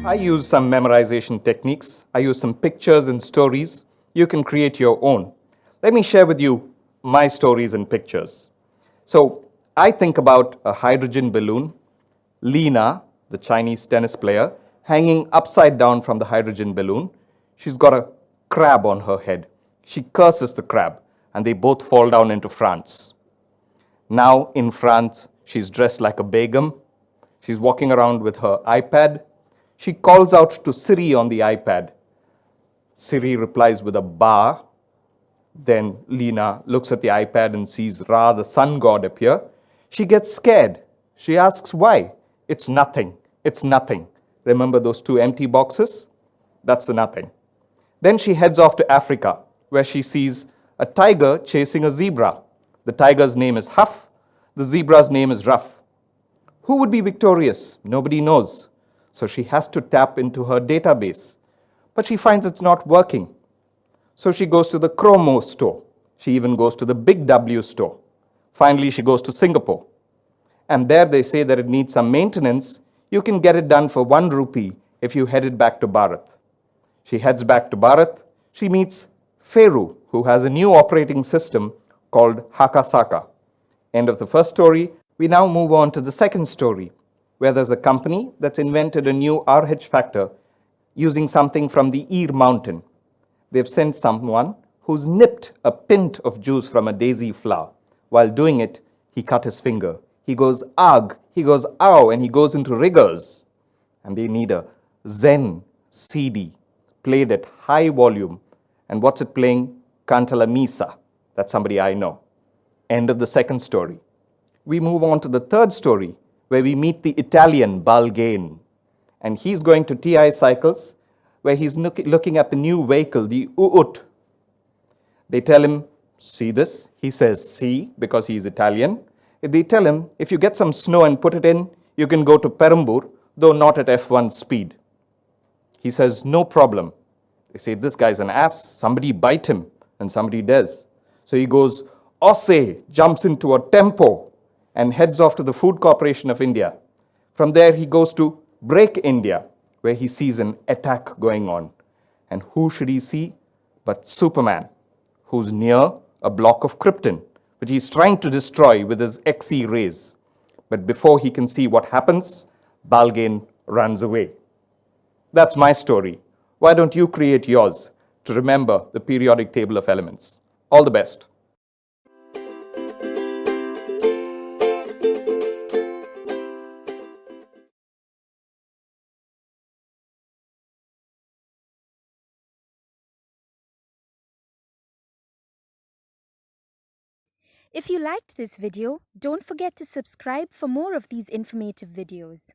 I use some memorization techniques. I use some pictures and stories. You can create your own. Let me share with you my stories and pictures. So I think about a hydrogen balloon, Lena, the Chinese tennis player, hanging upside down from the hydrogen balloon. She's got a crab on her head. She curses the crab, and they both fall down into France. Now in France, she's dressed like a begum. She's walking around with her iPad. She calls out to Siri on the iPad. Siri replies with a ba. Then Lena looks at the iPad and sees Ra, the sun god, appear. She gets scared. She asks why. It's nothing. It's nothing. Remember those two empty boxes? That's the nothing. Then she heads off to Africa, where she sees a tiger chasing a zebra. The tiger's name is Huff. The zebra's name is Ruff. Who would be victorious? Nobody knows. So she has to tap into her database. But she finds it's not working. So she goes to the Chromo store. She even goes to the Big W store. Finally, she goes to Singapore. And there they say that it needs some maintenance. You can get it done for 1 rupee if you head it back to Bharat. She heads back to Bharat. She meets Feru, who has a new operating system called Hakasaka. End of the first story. We now move on to the second story, where there's a company that's invented a new RH factor using something from the Ear Mountain. They've sent someone who's nipped a pint of juice from a daisy flower. While doing it, he cut his finger. He goes, ugh, he goes, ow, and he goes into rigors. And they need a Zen CD played at high volume. And what's it playing? Cantala Misa. That's somebody I know. End of the second story. We move on to the third story, where we meet the Italian Balgain. And he's going to TI Cycles, where he's looking at the new vehicle, the UUT. They tell him, see this? He says, see, because he's Italian. They tell him, if you get some snow and put it in, you can go to Perambur, though not at F1 speed. He says, no problem. They say, this guy's an ass. Somebody bite him, and somebody does. So he goes, Osse, jumps into a tempo, and heads off to the Food Corporation of India. From there, he goes to Break India, where he sees an attack going on. And who should he see but Superman, who's near a block of krypton, which he's trying to destroy with his XE rays. But before he can see what happens, Balgain runs away. That's my story. Why don't you create yours to remember the periodic table of elements? All the best. If you liked this video, don't forget to subscribe for more of these informative videos.